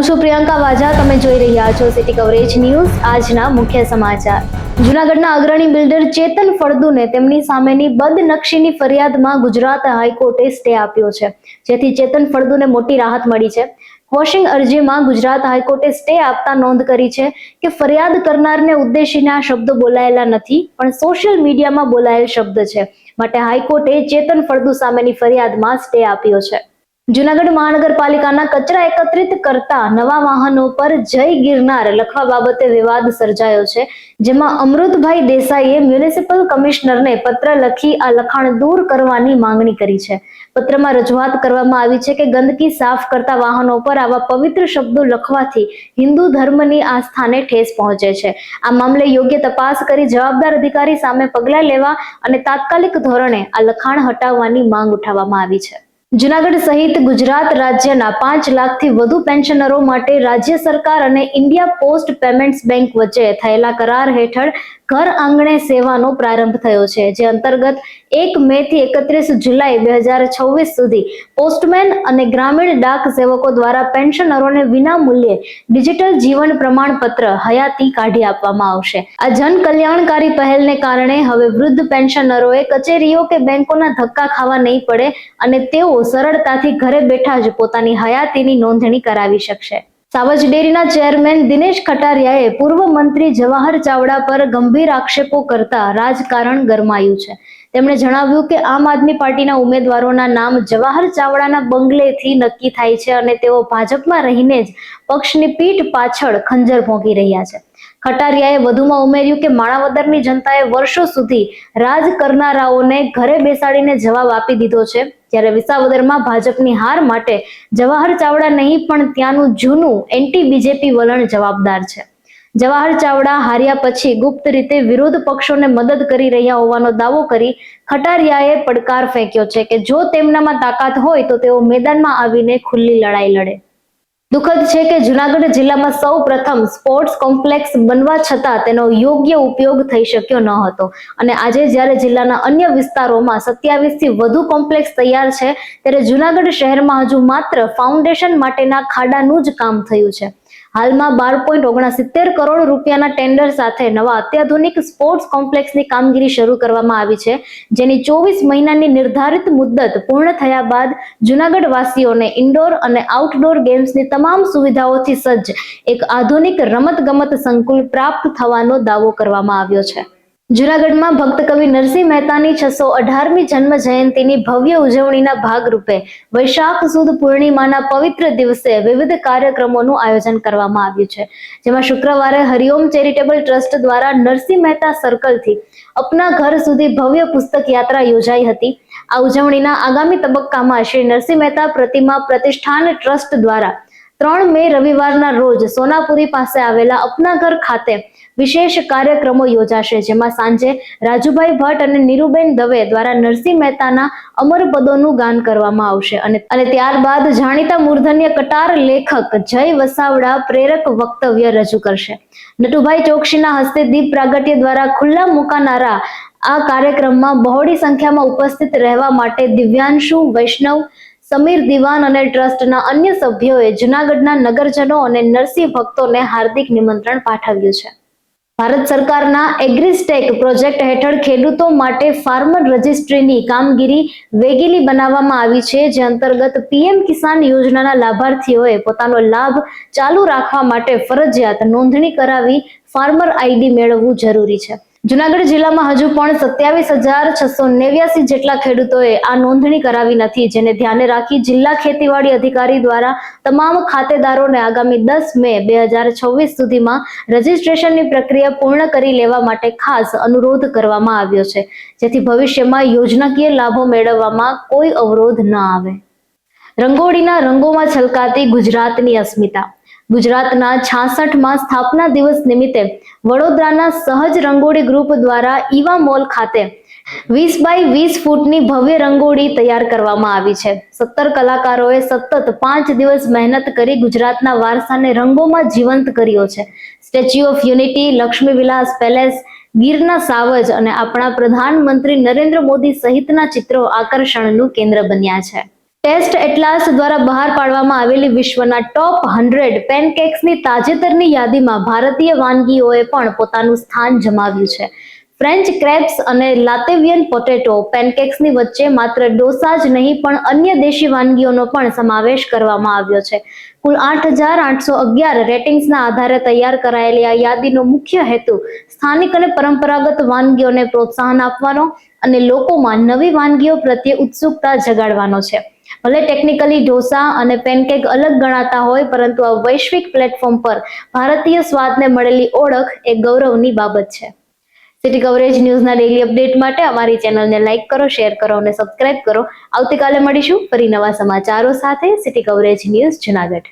હું છું પ્રિયંકા વાજા. તમે જોઈ રહ્યા છો સિટી કવરેજ ન્યૂઝ. આજના મુખ્ય સમાચાર. જૂનાગઢના અગ્રણી બિલ્ડર ચેતન ફળદુને તેમની સામેની બદનક્ષીની ફરિયાદમાં ગુજરાત હાઈકોર્ટે સ્ટે આપ્યો છે, જેથી ચેતન ફળદુને મોટી રાહત મળી છે. ક્વોશિંગ અરજીમાં ગુજરાત હાઈકોર્ટે સ્ટે આપતા નોંધ કરી છે કે ફરિયાદ કરનારને ઉદ્દેશીને આ શબ્દો બોલાયેલા નથી, પણ સોશિયલ મીડિયામાં બોલાયેલ શબ્દ છે. માટે હાઈકોર્ટે ચેતન ફળદુ સામેની ફરિયાદમાં સ્ટે આપ્યો છે. જૂનાગઢ મહાનગરપાલિકાના કચરા એકત્રિત કરતા નવા વાહનો પર જય ગિરનાર લખવા બાબતે વિવાદ સર્જાયો છે, જેમાં અમૃતભાઈ દેસાઈએ મ્યુનિસિપલ કમિશનરને પત્ર લખી આ લખાણ દૂર કરવાની માંગણી કરી છે. પત્રમાં રજૂઆત કરવામાં આવી છે કે ગંદકી સાફ કરતા વાહનો પર આવા પવિત્ર શબ્દો લખવાથી હિન્દુ ધર્મની આસ્થાને ઠેસ પહોંચે છે. આ મામલે યોગ્ય તપાસ કરી જવાબદાર અધિકારી સામે પગલાં લેવા અને તાત્કાલિક ધોરણે આ લખાણ હટાવવાની માંગ ઉઠાવવામાં આવી છે. જૂનાગઢ સહિત ગુજરાત રાજ્યના 5 લાખથી વધુ પેન્શનરો માટે રાજ્ય સરકાર અને ઇન્ડિયા પોસ્ટ પેમેન્ટ્સ બેંક વચ્ચે થયેલા કરાર હેઠળ ઘર આંગણે સેવાનો પ્રારંભ થયો છે, જે અંતર્ગત 1 મે થી 31 જુલાઈ 2026 સુધી પોસ્ટમેન અને ગ્રામીણ ડાક સેવકો દ્વારા પેન્શનરોને વિના મૂલ્યે ડિજિટલ જીવન પ્રમાણપત્ર હયાતી કાઢી આપવામાં આવશે. આ જન કલ્યાણકારી પહેલને કારણે હવે વૃદ્ધ પેન્શનરોએ કચેરીઓ કે બેંકોના ધક્કા ખાવા નહીં પડે અને તેઓ સરળતાથી ઘરે બેઠા જ પોતાની હયાતીની નોંધણી કરાવી શકશે. સાવજ ડેરીના ચેરમેન દિનેશ ખટારિયાએ પૂર્વ મંત્રી જવાહર ચાવડા પર ગંભીર આક્ષેપો કરતા રાજકારણ ગરમાયું છે. તેમણે જણાવ્યું કે આમ આદમી પાર્ટીના ઉમેદવારોના નામ જવાહર ચાવડાના બંગલેથી નક્કી થાય છે અને તેઓ ભાજપમાં રહીને જ પક્ષની પીઠ પાછળ ખંજર ભોંકી રહ્યા છે. ખટારિયાએ વધુમાં ઉમેર્યું કે માણાવદરની જનતાએ વર્ષો સુધી રાજ કરનારાઓને ઘરે બેસાડીને જવાબ આપી દીધો છે, જ્યારે વિસાવદરમાં ભાજપની હાર માટે જવાહર ચાવડા નહીં પણ ત્યાંનું જૂનું એન્ટી બીજેપી વલણ જવાબદાર છે. જવાહર ચાવડા હાર્યા પછી ગુપ્ત રીતે વિરોધ પક્ષોને મદદ કરી રહ્યા હોવાનો દાવો કરી ખટારિયાએ પડકાર ફેંક્યો છે કે જો તેમનામાં તાકાત હોય તો તેઓ મેદાનમાં આવીને ખુલ્લી લડાઈ લડે. દુઃખદ છે કે જૂનાગઢ જિલ્લામાં સૌ પ્રથમ સ્પોર્ટ્સ કોમ્પ્લેક્સ બનવા છતાં તેનો યોગ્ય ઉપયોગ થઈ શક્યો ન હતો, અને આજે જ્યારે જિલ્લાના અન્ય વિસ્તારોમાં 27 થી વધુ કોમ્પ્લેક્સ તૈયાર છે, ત્યારે જૂનાગઢ શહેરમાં હજુ માત્ર ફાઉન્ડેશન માટેના ખાડાનું જ કામ થયું છે. હાલમાં 12.69 કરોડ રૂપિયાના ટેન્ડર સાથે નવા અત્યાધુનિક સ્પોર્ટ્સ કોમ્પ્લેક્સની કામગીરી શરૂ કરવામાં આવી છે, જેની 24 મહિનાની નિર્ધારિત મુદ્દત પૂર્ણ થયા બાદ જૂનાગઢ વાસીઓને ઇન્ડોર અને આઉટડોર ગેમ્સની તમામ સુવિધાઓથી સજ્જ એક આધુનિક રમતગમત સંકુલ પ્રાપ્ત થવાનો દાવો કરવામાં આવ્યો છે. જૂનાગઢમાં ભક્ત કવિ નરસિંહ મહેતાની 618મી જન્મ જયંતિની ભવ્ય ઉજવણીના ભાગરૂપે વૈશાખ સુદ પૂર્ણિમાના પવિત્ર દિવસે વિવિધ કાર્યક્રમોનું આયોજન કરવામાં આવ્યું છે, જેમાં શુક્રવારે હરિઓમ ચેરિટેબલ ટ્રસ્ટ દ્વારા નરસિંહ મહેતા સર્કલથી અપના ઘર સુધી ભવ્ય પુસ્તક યાત્રા યોજાઈ હતી. આ ઉજવણીના આગામી તબક્કામાં શ્રી નરસિંહ મહેતા પ્રતિમા પ્રતિષ્ઠાન ટ્રસ્ટ દ્વારા 3 મે રવિવારના રોજ સોનાપુરી પાસે આવેલા અપના ઘર ખાતે વિશેષ કાર્યક્રમો યોજાશે, જેમાં સાંજે રાજુભાઈ ભટ્ટ અને નીરુબેન દવે દ્વારા નરસિંહ મહેતાના અમર પદોનું ગાન કરવામાં આવશે અને ત્યારબાદ જાણીતા મૂર્ધન્ય કટાર લેખક જય વસાવડા પ્રેરક વક્તવ્ય રજૂ કરશે. નટુભાઈ ચોકસીના હસ્તે દીપ પ્રાગટ્ય દ્વારા ખુલ્લા મુકાનારા આ કાર્યક્રમમાં બહોળી સંખ્યામાં ઉપસ્થિત રહેવા માટે દિવ્યાંશુ, વૈષ્ણવ, સમીર દિવાન અને ટ્રસ્ટના અન્ય સભ્યોએ જૂનાગઢના નગરજનો અને નરસિંહ ભક્તોને હાર્દિક નિમંત્રણ પાઠવ્યું છે. ભારત સરકારના એગ્રીસ્ટેક પ્રોજેક્ટ હેઠળ ખેડૂતો માટે ફાર્મર રજિસ્ટ્રીની કામગીરી વેગીલી બનાવવામાં આવી છે, જે અંતર્ગત પીએમ કિસાન યોજનાના લાભાર્થીઓએ પોતાનો લાભ ચાલુ રાખવા માટે ફરજિયાત નોંધણી કરાવી ફાર્મર આઈડી મેળવવું જરૂરી છે. જૂનાગઢ જિલ્લામાં હજુ પણ 27,689 જેટલા ખેડૂતોએ આ નોંધણી કરાવી નથી, જેને ધ્યાને રાખી જિલ્લા ખેતીવાડી અધિકારી દ્વારા તમામ ખાતેદારોને આગામી 10 મે 2026 સુધીમાં રજીસ્ટ્રેશનની પ્રક્રિયા પૂર્ણ કરી લેવા માટે ખાસ અનુરોધ કરવામાં આવ્યો છે, જેથી ભવિષ્યમાં યોજનાકીય લાભો મેળવવામાં કોઈ અવરોધ ન આવે. રંગોળીના રંગોમાં છલકાતી ગુજરાતની અસ્મિતા. ગુજરાતના 66માં સ્થાપના દિવસ નિમિત્તે વડોદરાના સહજ રંગોળી ગ્રુપ દ્વારા ઈવા મોલ ખાતે 20 બાય 20 ફૂટની ભવ્ય રંગોળી તૈયાર કરવામાં આવી છે. 17 કલાકારોએ સતત 5 દિવસ મહેનત કરી ગુજરાતના વારસાને રંગોમાં જીવંત કર્યો છે. Statue of unity, Lakshmi Vilas palace, ગીરના સાવજ અને આપણા પ્રધાનમંત્રી નરેન્દ્ર મોદી સહિતના ચિત્રો આકર્ષણનું કેન્દ્ર બન્યા છે. ટેસ્ટ એટલાસ દ્વારા બહાર પાડવામાં આવેલી વિશ્વના ટોપ 100 પેનકેક્સની તાજેતરની યાદીમાં ભારતીય વાનગીઓએ પણ પોતાનું સ્થાન જમાવ્યું છે. ફ્રેન્ચ ક્રેપ્સ અને લાતવિયન પોટેટો પેનકેક્સની વચ્ચે માત્ર ડોસા જ નહીં પણ અન્ય દેશી વાનગીઓનો પણ સમાવેશ કરવામાં આવ્યો છે. કુલ 8,811 રેટિંગ્સના આધારે તૈયાર કરાયેલી આ યાદીનો મુખ્ય હેતુ સ્થાનિક અને પરંપરાગત વાનગીઓને પ્રોત્સાહન આપવાનો અને લોકોમાં નવી વાનગીઓ પ્રત્યે ઉત્સુકતા જગાડવાનો છે. ભલે ટેકનિકલી ઢોસા અને પેનકેક અલગ ગણાતા હોય, પરંતુ આ વૈશ્વિક પ્લેટફોર્મ પર ભારતીય સ્વાદને મળેલી ઓળખ એ ગૌરવની બાબત છે. સિટી કવરેજ ન્યૂઝના ડેઇલી અપડેટ માટે અમારી ચેનલને લાઇક કરો, શેર કરો અને સબસ્ક્રાઇબ કરો. આવતીકાલે મળીશું ફરી નવા સમાચારો સાથે. City coverage news Junagadh.